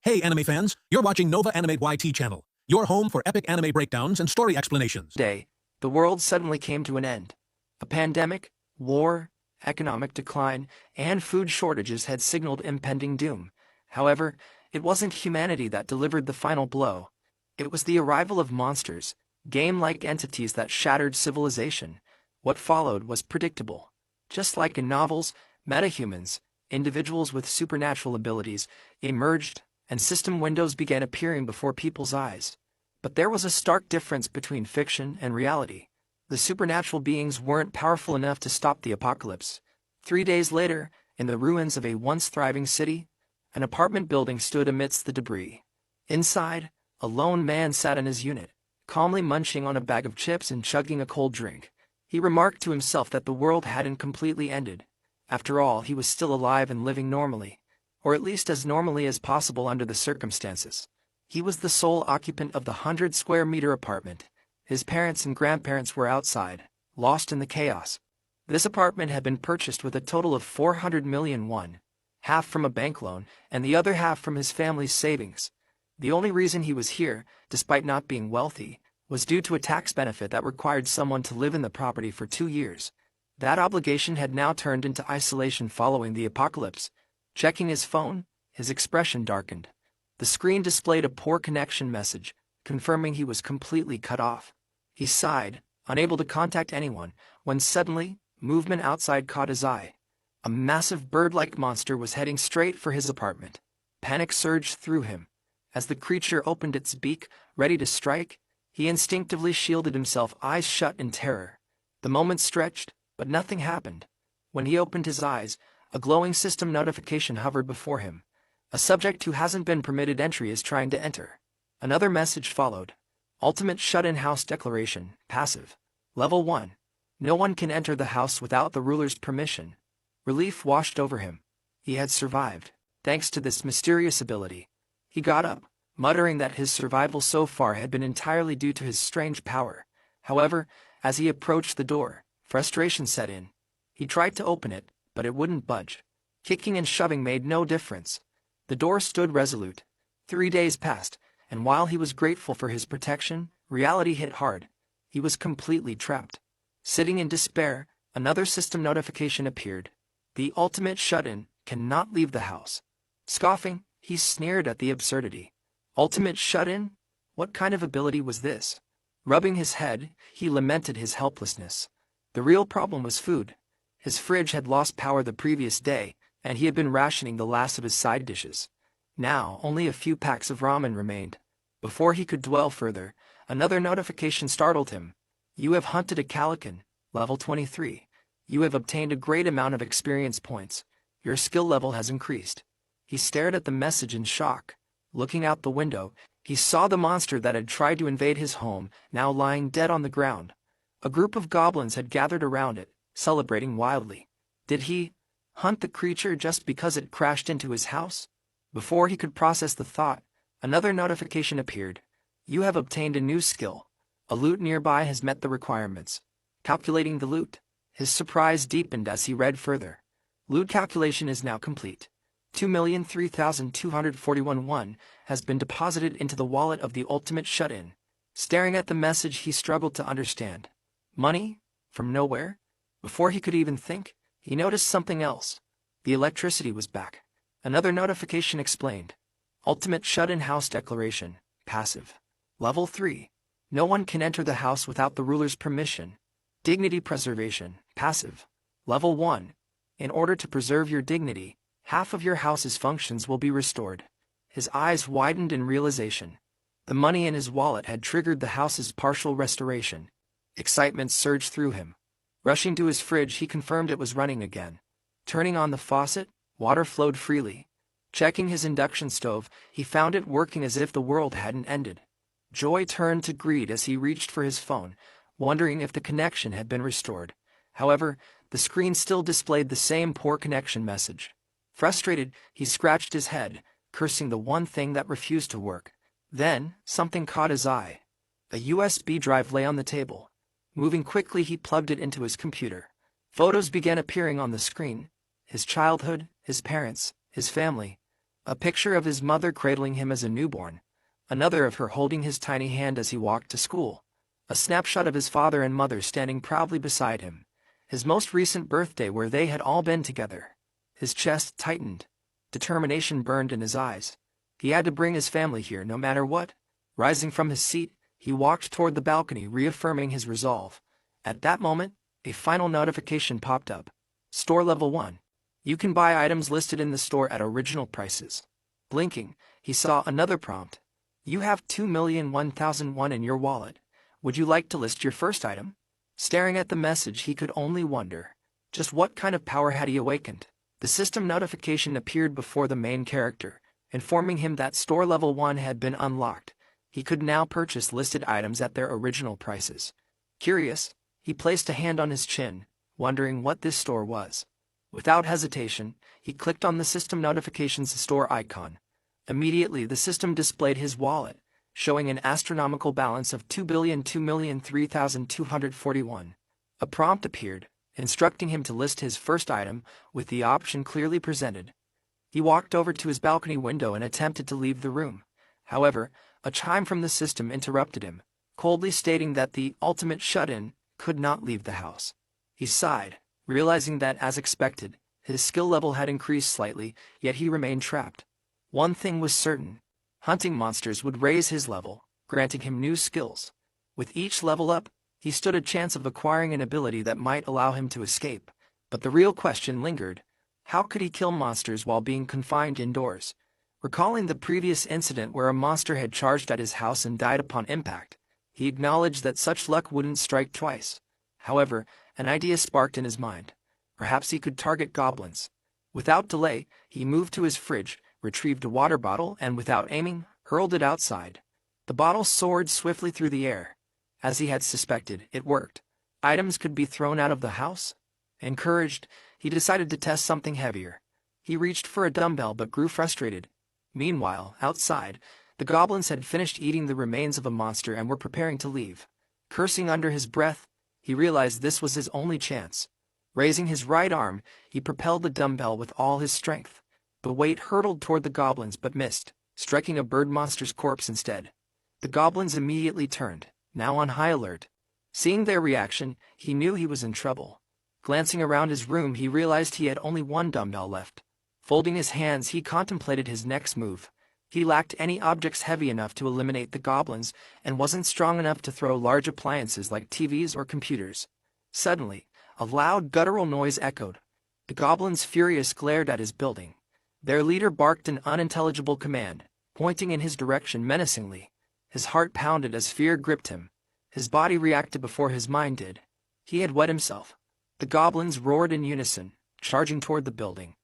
Hey anime fans, you're watching Nova Animate YT channel, your home for epic anime breakdowns and story explanations. Day, the world suddenly came to an end. A pandemic, war, economic decline, and food shortages had signaled impending doom. However, it wasn't humanity that delivered the final blow. It was the arrival of monsters, game-like entities that shattered civilization. What followed was predictable. Just like in novels, metahumans, individuals with supernatural abilities, emerged, and system windows began appearing before people's eyes. But there was a stark difference between fiction and reality. The supernatural beings weren't powerful enough to stop the apocalypse. 3 days later, in the ruins of a once thriving city, an apartment building stood amidst the debris. Inside, a lone man sat in his unit, calmly munching on a bag of chips and chugging a cold drink. He remarked to himself that the world hadn't completely ended. After all, he was still alive and living normally, or at least as normally as possible under the circumstances. He was the sole occupant of the 100-square-meter apartment. His parents and grandparents were outside, lost in the chaos. This apartment had been purchased with a total of 400 million won, half from a bank loan and the other half from his family's savings. The only reason he was here, despite not being wealthy, was due to a tax benefit that required someone to live in the property for 2 years. That obligation had now turned into isolation following the apocalypse. Checking his phone, his expression darkened. The screen displayed a poor connection message, confirming he was completely cut off. He sighed, unable to contact anyone, when suddenly, movement outside caught his eye. A massive bird-like monster was heading straight for his apartment. Panic surged through him. As the creature opened its beak, ready to strike, he instinctively shielded himself, eyes shut in terror. The moment stretched, but nothing happened. When he opened his eyes, a glowing system notification hovered before him. A subject who hasn't been permitted entry is trying to enter. Another message followed. Ultimate shut-in house declaration, passive. Level 1. No one can enter the house without the ruler's permission. Relief washed over him. He had survived, thanks to this mysterious ability. He got up, muttering that his survival so far had been entirely due to his strange power. However, as he approached the door, frustration set in. He tried to open it, but it wouldn't budge. Kicking and shoving made no difference. The door stood resolute. 3 days passed, and while he was grateful for his protection, reality hit hard. He was completely trapped. Sitting in despair, another system notification appeared. The ultimate shut-in cannot leave the house. Scoffing, he sneered at the absurdity. Ultimate shut-in? What kind of ability was this? Rubbing his head, he lamented his helplessness. The real problem was food. His fridge had lost power the previous day, and he had been rationing the last of his side dishes. Now, only a few packs of ramen remained. Before he could dwell further, another notification startled him. You have hunted a Calican, level 23. You have obtained a great amount of experience points. Your skill level has increased. He stared at the message in shock. Looking out the window, he saw the monster that had tried to invade his home, now lying dead on the ground. A group of goblins had gathered around it, celebrating wildly. Did he hunt the creature just because it crashed into his house? Before he could process the thought, another notification appeared. You have obtained a new skill. A loot nearby has met the requirements. Calculating the loot. His surprise deepened as he read further. Loot calculation is now complete. 2,003,241 won has been deposited into the wallet of the ultimate shut-in. Staring at the message, he struggled to understand. Money? From nowhere? Before he could even think, he noticed something else. The electricity was back. Another notification explained. Ultimate shut-in house declaration, passive. Level 3. No one can enter the house without the ruler's permission. Dignity preservation, passive. Level 1. In order to preserve your dignity, half of your house's functions will be restored. His eyes widened in realization. The money in his wallet had triggered the house's partial restoration. Excitement surged through him. Rushing to his fridge, he confirmed it was running again. Turning on the faucet, water flowed freely. Checking his induction stove, he found it working as if the world hadn't ended. Joy turned to greed as he reached for his phone, wondering if the connection had been restored. However, the screen still displayed the same poor connection message. Frustrated, he scratched his head, cursing the one thing that refused to work. Then, something caught his eye. A USB drive lay on the table. Moving quickly, he plugged it into his computer. Photos began appearing on the screen. His childhood, his parents, his family. A picture of his mother cradling him as a newborn, another of her holding his tiny hand as he walked to school, a snapshot of his father and mother standing proudly beside him, his most recent birthday where they had all been together. His chest tightened. Determination burned in his eyes. He had to bring his family here no matter what. Rising from his seat, he walked toward the balcony, reaffirming his resolve. At that moment, a final notification popped up. Store Level 1. You can buy items listed in the store at original prices. Blinking, he saw another prompt. You have 2,001,001 in your wallet. Would you like to list your first item? Staring at the message, he could only wonder. Just what kind of power had he awakened? The system notification appeared before the main character, informing him that Store Level 1 had been unlocked. He could now purchase listed items at their original prices. Curious, he placed a hand on his chin, wondering what this store was. Without hesitation, he clicked on the system notifications store icon. Immediately, the system displayed his wallet, showing an astronomical balance of 2,002,003,241. A prompt appeared, instructing him to list his first item, with the option clearly presented. He walked over to his balcony window and attempted to leave the room. However, a chime from the system interrupted him, coldly stating that the ultimate shut-in could not leave the house. He sighed, realizing that, as expected, his skill level had increased slightly, yet he remained trapped. One thing was certain. Hunting monsters would raise his level, granting him new skills. With each level up, he stood a chance of acquiring an ability that might allow him to escape. But the real question lingered. How could he kill monsters while being confined indoors? Recalling the previous incident where a monster had charged at his house and died upon impact, he acknowledged that such luck wouldn't strike twice. However, an idea sparked in his mind. Perhaps he could target goblins. Without delay, he moved to his fridge, retrieved a water bottle, and without aiming, hurled it outside. The bottle soared swiftly through the air. As he had suspected, it worked. Items could be thrown out of the house? Encouraged, he decided to test something heavier. He reached for a dumbbell but grew frustrated. Meanwhile, outside, the goblins had finished eating the remains of a monster and were preparing to leave. Cursing under his breath, he realized this was his only chance. Raising his right arm, he propelled the dumbbell with all his strength. The weight hurtled toward the goblins but missed, striking a bird monster's corpse instead. The goblins immediately turned, now on high alert. Seeing their reaction, he knew he was in trouble. Glancing around his room, he realized he had only one dumbbell left. Folding his hands, he contemplated his next move. He lacked any objects heavy enough to eliminate the goblins and wasn't strong enough to throw large appliances like TVs or computers. Suddenly, a loud guttural noise echoed. The goblins, furious, glared at his building. Their leader barked an unintelligible command, pointing in his direction menacingly. His heart pounded as fear gripped him. His body reacted before his mind did. He had wet himself. The goblins roared in unison, charging toward the building.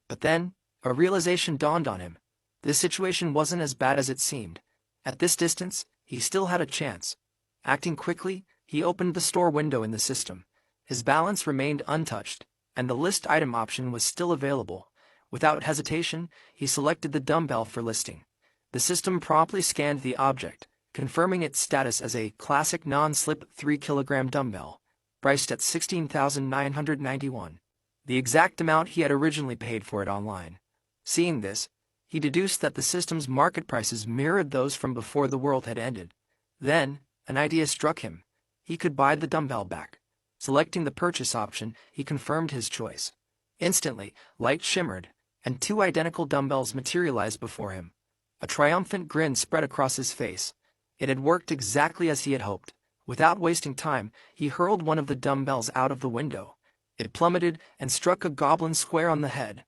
But then, a realization dawned on him. This situation wasn't as bad as it seemed. At this distance, he still had a chance. Acting quickly, he opened the store window in the system. His balance remained untouched, and the list item option was still available. Without hesitation, he selected the dumbbell for listing. The system promptly scanned the object, confirming its status as a classic non-slip 3-kilogram dumbbell, priced at $16,991, the exact amount he had originally paid for it online. Seeing this, he deduced that the system's market prices mirrored those from before the world had ended. Then, an idea struck him. He could buy the dumbbell back. Selecting the purchase option, he confirmed his choice. Instantly, light shimmered, and two identical dumbbells materialized before him. A triumphant grin spread across his face. It had worked exactly as he had hoped. Without wasting time, he hurled one of the dumbbells out of the window. It plummeted and struck a goblin square on the head.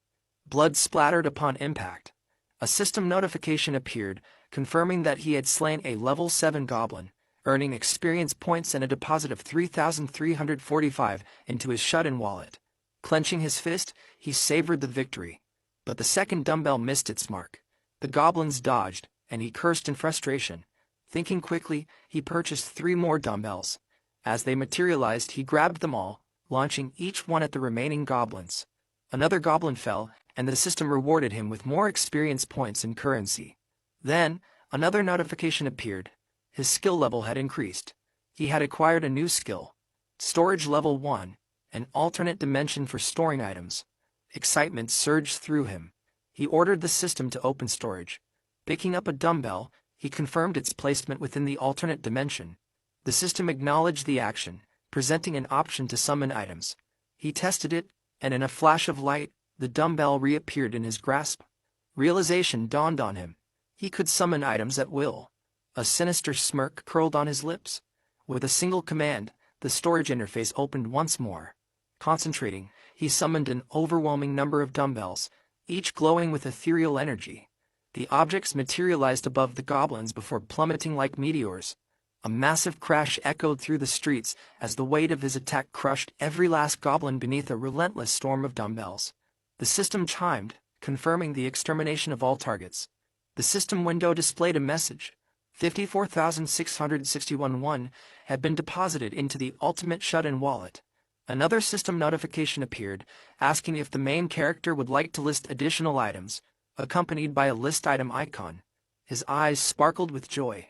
Blood splattered upon impact. A system notification appeared, confirming that he had slain a level 7 goblin, earning experience points and a deposit of 3,345 into his shut-in wallet. Clenching his fist, he savored the victory. But the second dumbbell missed its mark. The goblins dodged, and he cursed in frustration. Thinking quickly, he purchased 3 more dumbbells. As they materialized, he grabbed them all, launching each one at the remaining goblins. Another goblin fell, and the system rewarded him with more experience points and currency. Then, another notification appeared. His skill level had increased. He had acquired a new skill. Storage level 1, an alternate dimension for storing items. Excitement surged through him. He ordered the system to open storage. Picking up a dumbbell, he confirmed its placement within the alternate dimension. The system acknowledged the action, presenting an option to summon items. He tested it, and in a flash of light, the dumbbell reappeared in his grasp. Realization dawned on him. He could summon items at will. A sinister smirk curled on his lips. With a single command, the storage interface opened once more. Concentrating, he summoned an overwhelming number of dumbbells, each glowing with ethereal energy. The objects materialized above the goblins before plummeting like meteors. A massive crash echoed through the streets as the weight of his attack crushed every last goblin beneath a relentless storm of dumbbells. The system chimed, confirming the extermination of all targets. The system window displayed a message. 54,661 won had been deposited into the ultimate shut-in wallet. Another system notification appeared, asking if the main character would like to list additional items, accompanied by a list item icon. His eyes sparkled with joy.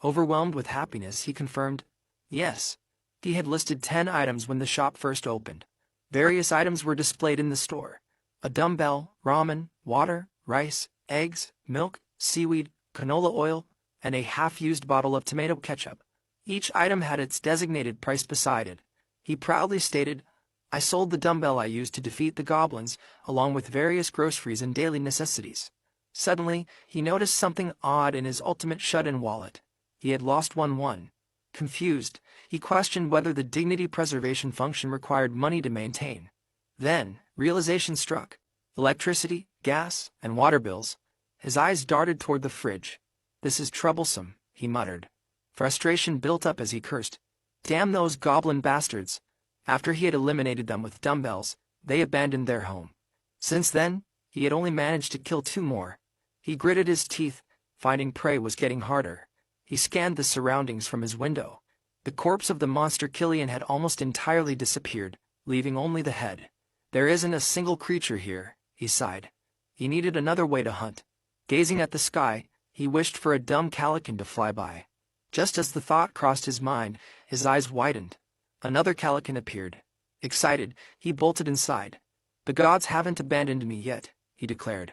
Overwhelmed with happiness, he confirmed, yes. He had listed 10 items when the shop first opened. Various items were displayed in the store. A dumbbell, ramen, water, rice, eggs, milk, seaweed, canola oil, and a half-used bottle of tomato ketchup. Each item had its designated price beside it. He proudly stated, I sold the dumbbell I used to defeat the goblins, along with various groceries and daily necessities. Suddenly, he noticed something odd in his ultimate shut-in wallet. He had lost one. Confused, he questioned whether the dignity preservation function required money to maintain. Then, realization struck. Electricity, gas, and water bills. His eyes darted toward the fridge. This is troublesome, he muttered. Frustration built up as he cursed. Damn those goblin bastards. After he had eliminated them with dumbbells, they abandoned their home. Since then, he had only managed to kill 2 more. He gritted his teeth, finding prey was getting harder. He scanned the surroundings from his window. The corpse of the monster Killian had almost entirely disappeared, leaving only the head. There isn't a single creature here, he sighed. He needed another way to hunt. Gazing at the sky, he wished for a dumb calican to fly by. Just as the thought crossed his mind, his eyes widened. Another calican appeared. Excited, he bolted inside. The gods haven't abandoned me yet, he declared.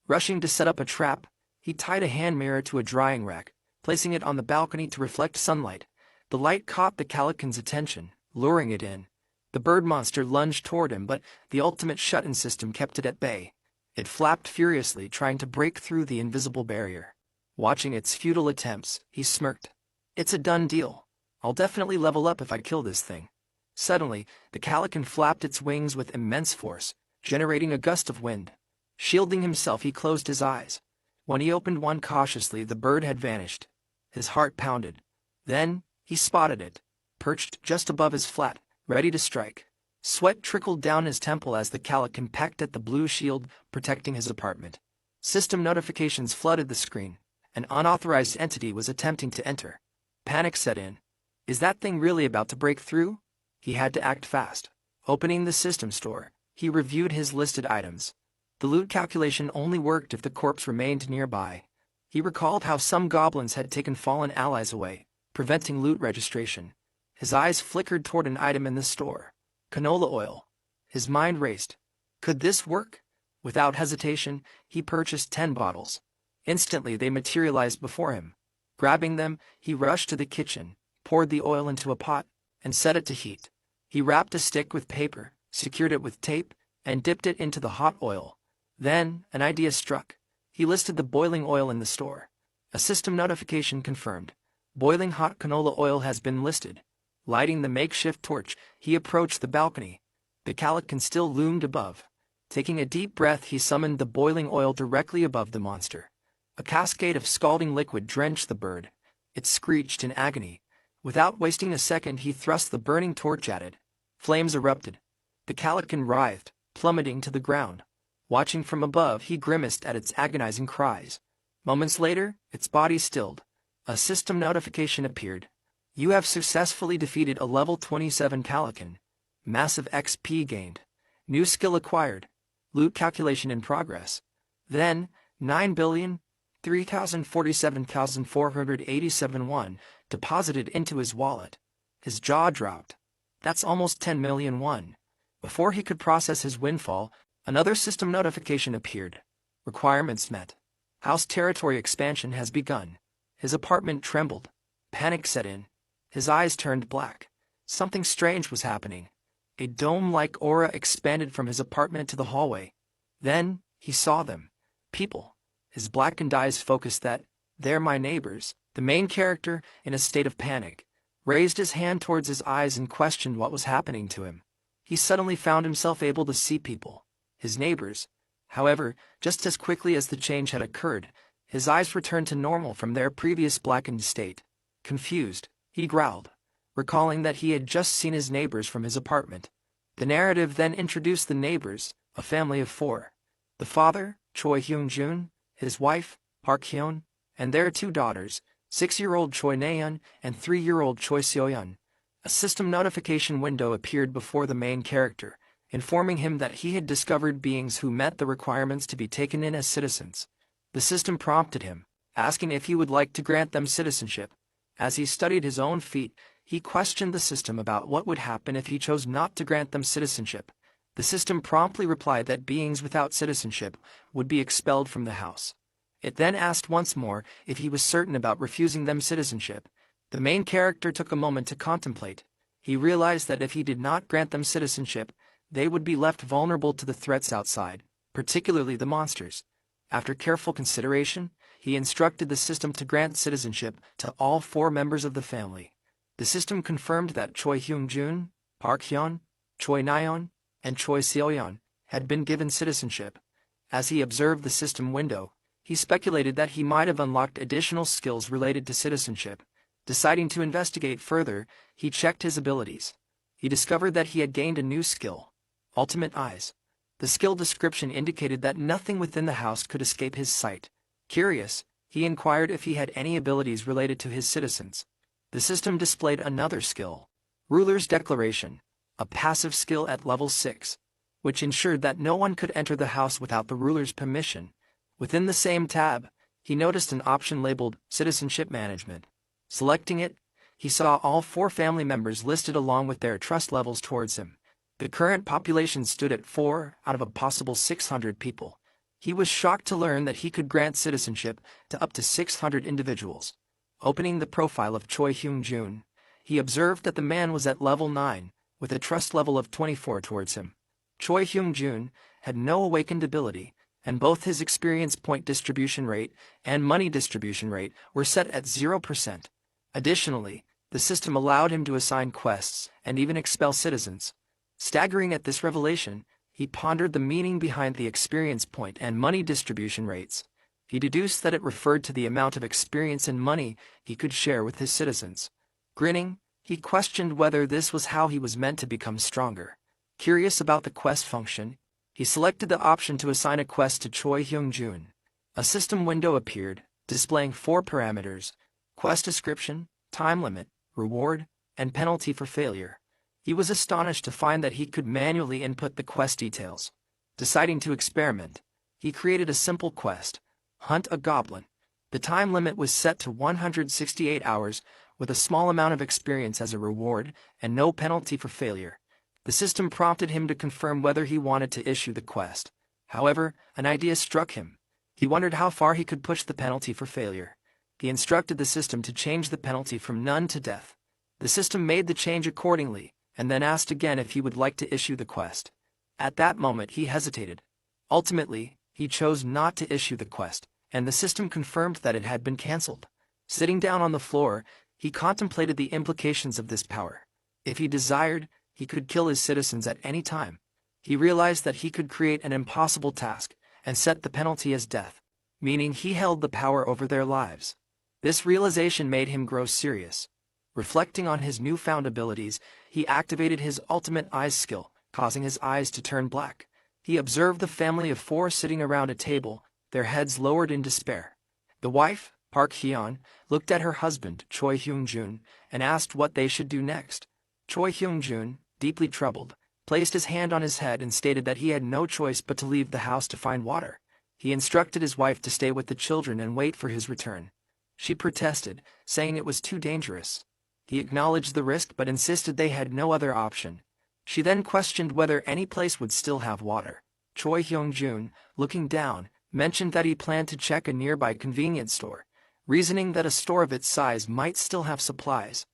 Rushing to set up a trap, he tied a hand mirror to a drying rack, placing it on the balcony to reflect sunlight. The light caught the calican's attention, luring it in. The bird monster lunged toward him, but the ultimate shut-in system kept it at bay. It flapped furiously, trying to break through the invisible barrier. Watching its futile attempts, he smirked. It's a done deal. I'll definitely level up if I kill this thing. Suddenly, the calican flapped its wings with immense force, generating a gust of wind. Shielding himself, he closed his eyes. When he opened one cautiously, the bird had vanished. His heart pounded. Then, he spotted it, perched just above his flat, ready to strike. Sweat trickled down his temple as the calican pecked at the blue shield protecting his apartment. System notifications flooded the screen. An unauthorized entity was attempting to enter. Panic set in. Is that thing really about to break through? He had to act fast. Opening the system store, he reviewed his listed items. The loot calculation only worked if the corpse remained nearby. He recalled how some goblins had taken fallen allies away, preventing loot registration. His eyes flickered toward an item in the store. Canola oil. His mind raced. Could this work? Without hesitation, he purchased 10 bottles. Instantly they materialized before him. Grabbing them, he rushed to the kitchen, poured the oil into a pot, and set it to heat. He wrapped a stick with paper, secured it with tape, and dipped it into the hot oil. Then, an idea struck. He listed the boiling oil in the store. A system notification confirmed. Boiling hot canola oil has been listed. Lighting the makeshift torch, he approached the balcony. The calican still loomed above. Taking a deep breath, he summoned the boiling oil directly above the monster. A cascade of scalding liquid drenched the bird. It screeched in agony. Without wasting a second, he thrust the burning torch at it. Flames erupted. The calican writhed, plummeting to the ground. Watching from above, he grimaced at its agonizing cries. Moments later, its body stilled. A system notification appeared. You have successfully defeated a level 27 calican. Massive XP gained. New skill acquired. Loot calculation in progress. Then, 9,003,047,487 won deposited into his wallet. His jaw dropped. That's almost 10 million won. Before he could process his windfall, another system notification appeared. Requirements met. House territory expansion has begun. His apartment trembled. Panic set in. His eyes turned black. Something strange was happening. A dome-like aura expanded from his apartment to the hallway. Then, he saw them. People. His blackened eyes focused that, they're my neighbors. The main character, in a state of panic, raised his hand towards his eyes and questioned what was happening to him. He suddenly found himself able to see people. His neighbors. However, just as quickly as the change had occurred, his eyes returned to normal from their previous blackened state. Confused, he growled, recalling that he had just seen his neighbors from his apartment. The narrative then introduced the neighbors, a family of 4. The father, Choi Hyung-jun, his wife, Park Hyun, and their 2 daughters, 6-year-old Choi Naeun and 3-year-old Choi Seoyeon. A system notification window appeared before the main character, informing him that he had discovered beings who met the requirements to be taken in as citizens. The system prompted him, asking if he would like to grant them citizenship. As he studied his own feat, he questioned the system about what would happen if he chose not to grant them citizenship. The system promptly replied that beings without citizenship would be expelled from the house. It then asked once more if he was certain about refusing them citizenship. The main character took a moment to contemplate. He realized that if he did not grant them citizenship, they would be left vulnerable to the threats outside, particularly the monsters. After careful consideration, he instructed the system to grant citizenship to all 4 members of the family. The system confirmed that Choi Hyung-jun, Park Hyun, Choi Naeun, and Choi Seoyeon had been given citizenship. As he observed the system window, he speculated that he might have unlocked additional skills related to citizenship. Deciding to investigate further, he checked his abilities. He discovered that he had gained a new skill, Ultimate Eyes. The skill description indicated that nothing within the house could escape his sight. Curious, he inquired if he had any abilities related to his citizens. The system displayed another skill, Ruler's Declaration, a passive skill at level 6, which ensured that no one could enter the house without the ruler's permission. Within the same tab, he noticed an option labeled Citizenship Management. Selecting it, he saw all 4 family members listed along with their trust levels towards him. The current population stood at 4 out of a possible 600 people. He was shocked to learn that he could grant citizenship to up to 600 individuals. Opening the profile of Choi Hyung-jun, he observed that the man was at level 9, with a trust level of 24 towards him. Choi Hyung-jun had no awakened ability, and both his experience point distribution rate and money distribution rate were set at 0%. Additionally, the system allowed him to assign quests and even expel citizens. Staggering at this revelation, he pondered the meaning behind the experience point and money distribution rates. He deduced that it referred to the amount of experience and money he could share with his citizens. Grinning, he questioned whether this was how he was meant to become stronger. Curious about the quest function, he selected the option to assign a quest to Choi Hyung-jun. A system window appeared, displaying 4 parameters: quest description, time limit, reward, and penalty for failure. He was astonished to find that he could manually input the quest details. Deciding to experiment, he created a simple quest: hunt a goblin. The time limit was set to 168 hours, with a small amount of experience as a reward and no penalty for failure. The system prompted him to confirm whether he wanted to issue the quest. However, an idea struck him. He wondered how far he could push the penalty for failure. He instructed the system to change the penalty from none to death. The system made the change accordingly, and then asked again if he would like to issue the quest. At that moment he hesitated. Ultimately, he chose not to issue the quest, and the system confirmed that it had been cancelled. Sitting down on the floor, he contemplated the implications of this power. If he desired, he could kill his citizens at any time. He realized that he could create an impossible task and set the penalty as death, meaning he held the power over their lives. This realization made him grow serious. Reflecting on his newfound abilities, he activated his Ultimate Eyes skill, causing his eyes to turn black. He observed the family of 4 sitting around a table, their heads lowered in despair. The wife, Park Hyun, looked at her husband, Choi Hyung-jun, and asked what they should do next. Choi Hyung-jun, deeply troubled, placed his hand on his head and stated that he had no choice but to leave the house to find water. He instructed his wife to stay with the children and wait for his return. She protested, saying it was too dangerous. He acknowledged the risk but insisted they had no other option. She then questioned whether any place would still have water. Choi Hyung-jun, looking down, mentioned that he planned to check a nearby convenience store, reasoning that a store of its size might still have supplies.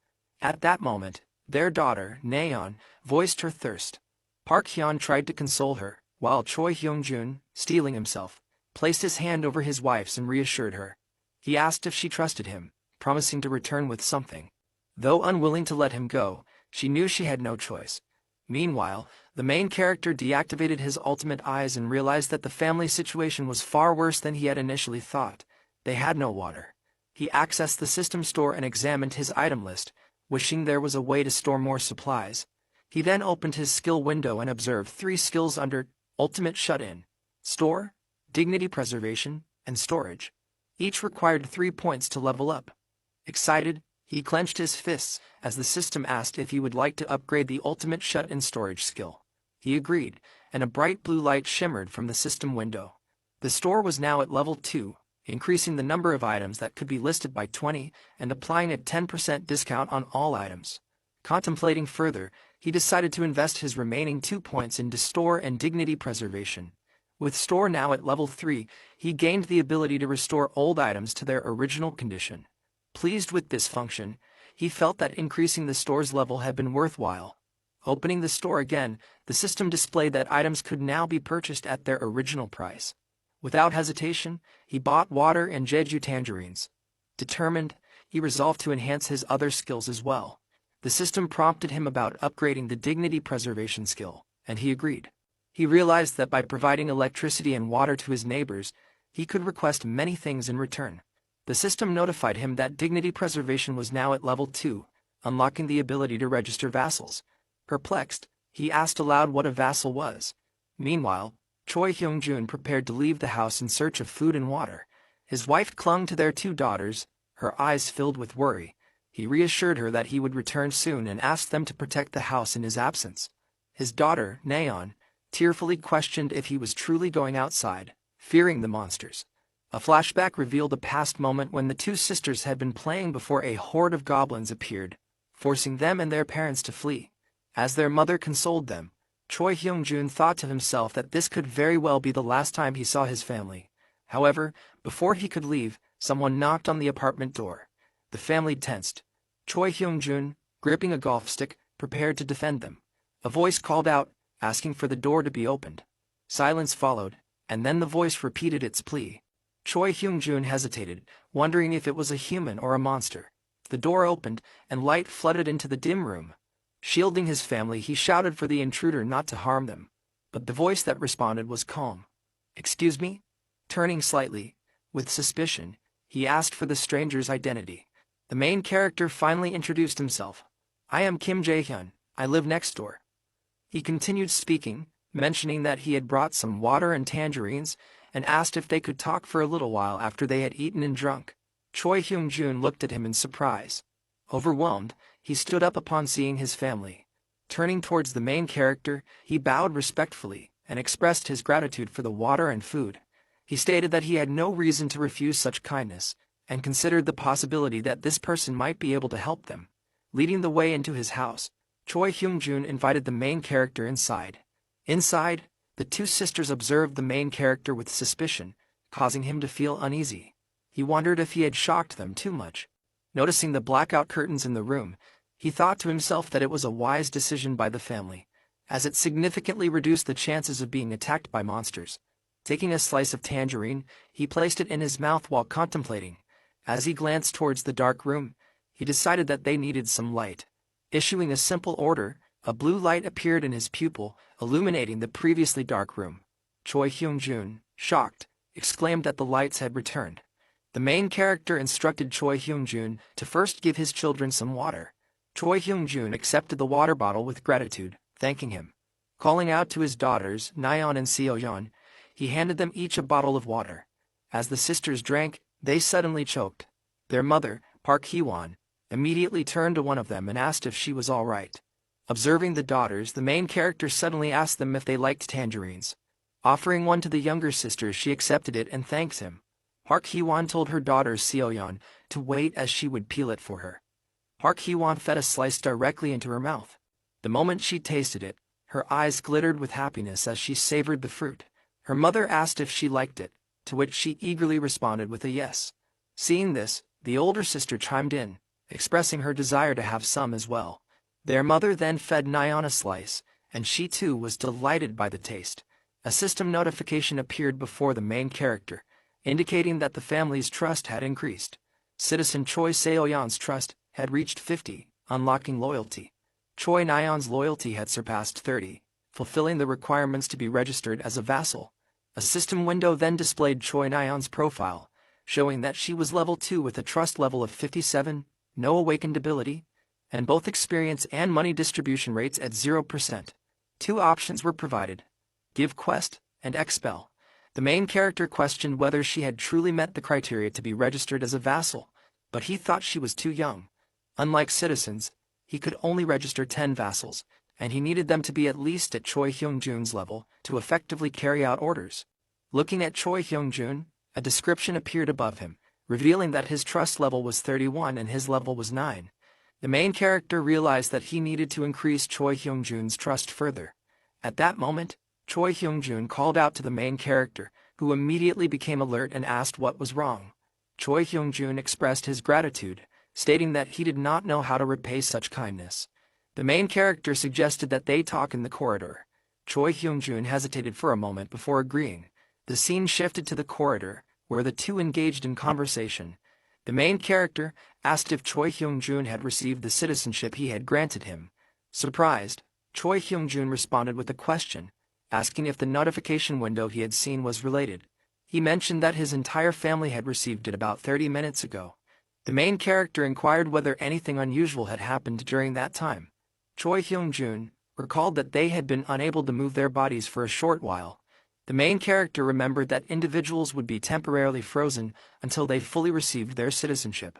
At that moment, their daughter, Nayeon, voiced her thirst. Park Hyun tried to console her, while Choi Hyung-jun, steeling himself, placed his hand over his wife's and reassured her. He asked if she trusted him, promising to return with something. Though unwilling to let him go, she knew she had no choice. Meanwhile, the main character deactivated his ultimate eyes and realized that the family situation was far worse than he had initially thought. They had no water. He accessed the system store and examined his item list, wishing there was a way to store more supplies. He then opened his skill window and observed 3 skills under Ultimate Shut-in, Store, Dignity Preservation, and Storage. Each required 3 points to level up. Excited, he clenched his fists as the system asked if he would like to upgrade the Ultimate Shut-in Storage skill. He agreed, and a bright blue light shimmered from the system window. The store was now at level 2, increasing the number of items that could be listed by 20 and applying a 10% discount on all items. Contemplating further, he decided to invest his remaining 2 points into Store and Dignity Preservation. With Store now at level 3, he gained the ability to restore old items to their original condition. Pleased with this function, he felt that increasing the store's level had been worthwhile. Opening the store again, the system displayed that items could now be purchased at their original price. Without hesitation, he bought water and jeju tangerines. Determined, he resolved to enhance his other skills as well. The system prompted him about upgrading the Dignity Preservation skill, and he agreed. He realized that by providing electricity and water to his neighbors, he could request many things in return. The system notified him that Dignity Preservation was now at level 2, unlocking the ability to register vassals. Perplexed, he asked aloud what a vassal was. Meanwhile, Choi Hyung-jun prepared to leave the house in search of food and water. His wife clung to their 2 daughters, her eyes filled with worry. He reassured her that he would return soon and asked them to protect the house in his absence. His daughter, Nayeon, tearfully questioned if he was truly going outside, fearing the monsters. A flashback revealed a past moment when the 2 sisters had been playing before a horde of goblins appeared, forcing them and their parents to flee. As their mother consoled them, Choi Hyung-jun thought to himself that this could very well be the last time he saw his family. However, before he could leave, someone knocked on the apartment door. The family tensed. Choi Hyung-jun, gripping a golf stick, prepared to defend them. A voice called out, asking for the door to be opened. Silence followed, and then the voice repeated its plea. Choi Hyung-jun hesitated, wondering if it was a human or a monster. The door opened, and light flooded into the dim room. Shielding his family, he shouted for the intruder not to harm them. But the voice that responded was calm. "Excuse me?" Turning slightly, with suspicion, he asked for the stranger's identity. The main character finally introduced himself. "I am Kim Jae-hyun, I live next door." He continued speaking, mentioning that he had brought some water and tangerines, and asked if they could talk for a little while after they had eaten and drunk. Choi Hyung-jun looked at him in surprise. Overwhelmed, he stood up upon seeing his family. Turning towards the main character, he bowed respectfully and expressed his gratitude for the water and food. He stated that he had no reason to refuse such kindness, and considered the possibility that this person might be able to help them. Leading the way into his house, Choi Hyung-jun invited the main character inside. Inside, the 2 sisters observed the main character with suspicion, causing him to feel uneasy. He wondered if he had shocked them too much. Noticing the blackout curtains in the room, he thought to himself that it was a wise decision by the family, as it significantly reduced the chances of being attacked by monsters. Taking a slice of tangerine, he placed it in his mouth while contemplating. As he glanced towards the dark room, he decided that they needed some light. Issuing a simple order, a blue light appeared in his pupil, illuminating the previously dark room. Choi Hyung-jun, shocked, exclaimed that the lights had returned. The main character instructed Choi Hyung-jun to first give his children some water. Choi Hyung-jun accepted the water bottle with gratitude, thanking him. Calling out to his daughters, Nayeon and Seo-yeon, he handed them each a bottle of water. As the sisters drank, they suddenly choked. Their mother, Park Hee-won, immediately turned to one of them and asked if she was all right. Observing the daughters, the main character suddenly asked them if they liked tangerines. Offering one to the younger sister, she accepted it and thanked him. Park Hee-won told her daughter Seo-yeon to wait as she would peel it for her. Park Hee-won fed a slice directly into her mouth. The moment she tasted it, her eyes glittered with happiness as she savored the fruit. Her mother asked if she liked it, to which she eagerly responded with a yes. Seeing this, the older sister chimed in, expressing her desire to have some as well. Their mother then fed Nyan a slice, and she too was delighted by the taste. A system notification appeared before the main character, indicating that the family's trust had increased. Citizen Choi Seoyeon's trust had reached 50, unlocking loyalty. Choi Nyan's loyalty had surpassed 30, fulfilling the requirements to be registered as a vassal. A system window then displayed Choi Nyan's profile, showing that she was level 2 with a trust level of 57, no awakened ability, and both experience and money distribution rates at 0%. Two options were provided: give quest and expel. The main character questioned whether she had truly met the criteria to be registered as a vassal, but he thought she was too young. Unlike citizens, he could only register 10 vassals, and he needed them to be at least at Choi Hyung-jun's level to effectively carry out orders. Looking at Choi Hyung-jun, a description appeared above him, revealing that his trust level was 31 and his level was 9. The main character realized that he needed to increase Choi Hyung-jun's trust further. At that moment, Choi Hyung-jun called out to the main character, who immediately became alert and asked what was wrong. Choi Hyung-jun expressed his gratitude, stating that he did not know how to repay such kindness. The main character suggested that they talk in the corridor. Choi Hyung-jun hesitated for a moment before agreeing. The scene shifted to the corridor, where the two engaged in conversation. The main character asked if Choi Hyung-jun had received the citizenship he had granted him. Surprised, Choi Hyung-jun responded with a question, asking if the notification window he had seen was related. He mentioned that his entire family had received it about 30 minutes ago. The main character inquired whether anything unusual had happened during that time. Choi Hyung-jun recalled that they had been unable to move their bodies for a short while. The main character remembered that individuals would be temporarily frozen until they fully received their citizenship.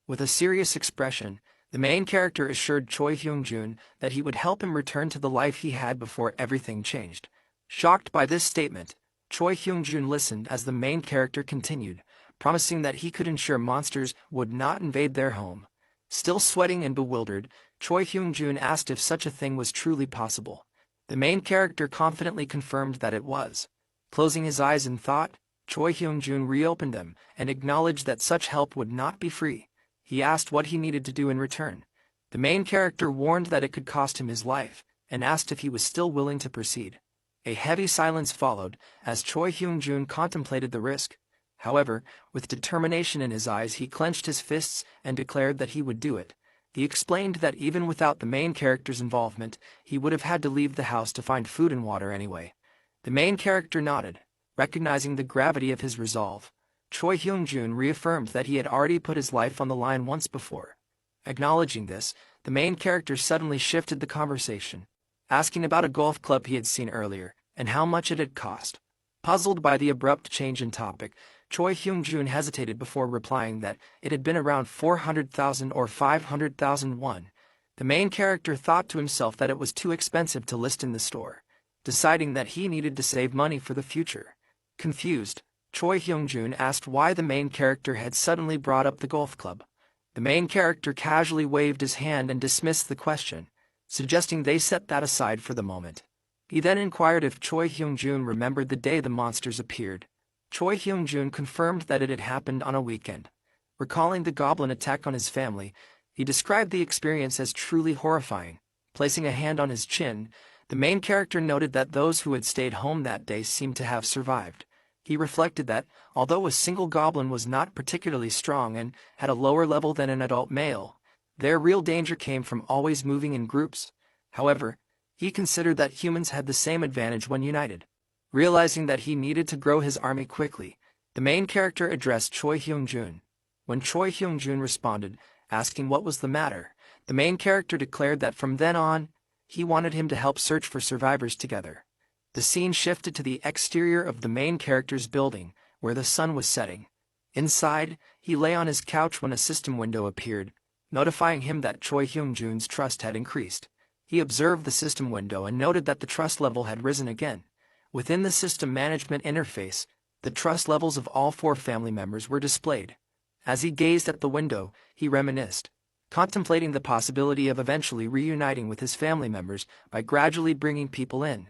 With a serious expression, the main character assured Choi Hyung-jun that he would help him return to the life he had before everything changed. Shocked by this statement, Choi Hyung-jun listened as the main character continued, promising that he could ensure monsters would not invade their home. Still sweating and bewildered, Choi Hyung-jun asked if such a thing was truly possible. The main character confidently confirmed that it was. Closing his eyes in thought, Choi Hyung-jun reopened them and acknowledged that such help would not be free. He asked what he needed to do in return. The main character warned that it could cost him his life, and asked if he was still willing to proceed. A heavy silence followed as Choi Hyung-jun contemplated the risk. However, with determination in his eyes, he clenched his fists and declared that he would do it. He explained that even without the main character's involvement, he would have had to leave the house to find food and water anyway. The main character nodded, recognizing the gravity of his resolve. Choi Hyung-jun reaffirmed that he had already put his life on the line once before. Acknowledging this, the main character suddenly shifted the conversation, asking about a golf club he had seen earlier, and how much it had cost. Puzzled by the abrupt change in topic, Choi Hyung-jun hesitated before replying that it had been around 400,000 or 500,000 won. The main character thought to himself that it was too expensive to list in the store, deciding that he needed to save money for the future. Confused, Choi Hyung-jun asked why the main character had suddenly brought up the golf club. The main character casually waved his hand and dismissed the question, suggesting they set that aside for the moment. He then inquired if Choi Hyung-jun remembered the day the monsters appeared. Choi Hyung-jun confirmed that it had happened on a weekend. Recalling the goblin attack on his family, he described the experience as truly horrifying. Placing a hand on his chin, the main character noted that those who had stayed home that day seemed to have survived. He reflected that, although a single goblin was not particularly strong and had a lower level than an adult male, their real danger came from always moving in groups. However, he considered that humans had the same advantage when united. Realizing that he needed to grow his army quickly, the main character addressed Choi Hyung-jun. When Choi Hyung-jun responded, asking what was the matter, the main character declared that from then on, he wanted him to help search for survivors together. The scene shifted to the exterior of the main character's building, where the sun was setting. Inside, he lay on his couch when a system window appeared, notifying him that Choi Hyung-jun's trust had increased. He observed the system window and noted that the trust level had risen again. Within the system management interface, the trust levels of all 4 family members were displayed. As he gazed at the window, he reminisced, contemplating the possibility of eventually reuniting with his family members by gradually bringing people in.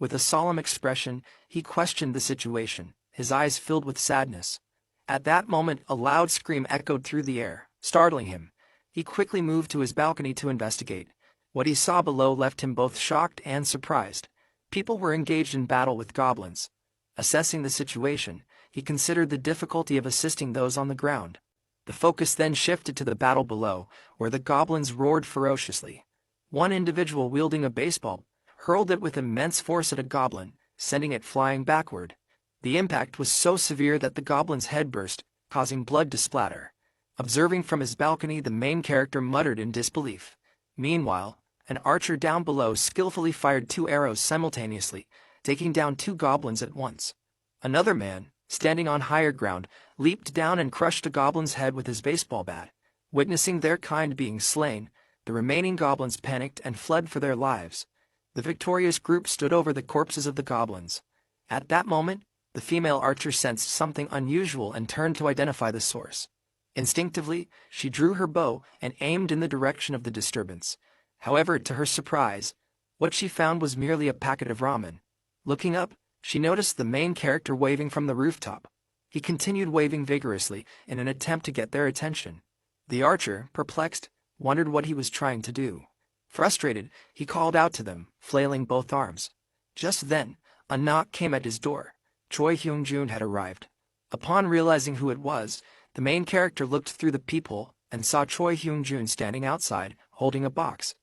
With a solemn expression, he questioned the situation, his eyes filled with sadness. At that moment, a loud scream echoed through the air, startling him. He quickly moved to his balcony to investigate. What he saw below left him both shocked and surprised. People were engaged in battle with goblins. Assessing the situation, he considered the difficulty of assisting those on the ground. The focus then shifted to the battle below, where the goblins roared ferociously. One individual wielding a baseball hurled it with immense force at a goblin, sending it flying backward. The impact was so severe that the goblin's head burst, causing blood to splatter. Observing from his balcony, the main character muttered in disbelief. Meanwhile, an archer down below skillfully fired 2 arrows simultaneously, taking down 2 goblins at once. Another man, standing on higher ground, leaped down and crushed a goblin's head with his baseball bat. Witnessing their kind being slain, the remaining goblins panicked and fled for their lives. The victorious group stood over the corpses of the goblins. At that moment, the female archer sensed something unusual and turned to identify the source. Instinctively, she drew her bow and aimed in the direction of the disturbance. However, to her surprise, what she found was merely a packet of ramen. Looking up, she noticed the main character waving from the rooftop. He continued waving vigorously in an attempt to get their attention. The archer, perplexed, wondered what he was trying to do. Frustrated, he called out to them, flailing both arms. Just then, a knock came at his door. Choi Hyung-jun had arrived. Upon realizing who it was, the main character looked through the peephole and saw Choi Hyung-jun standing outside, holding a box.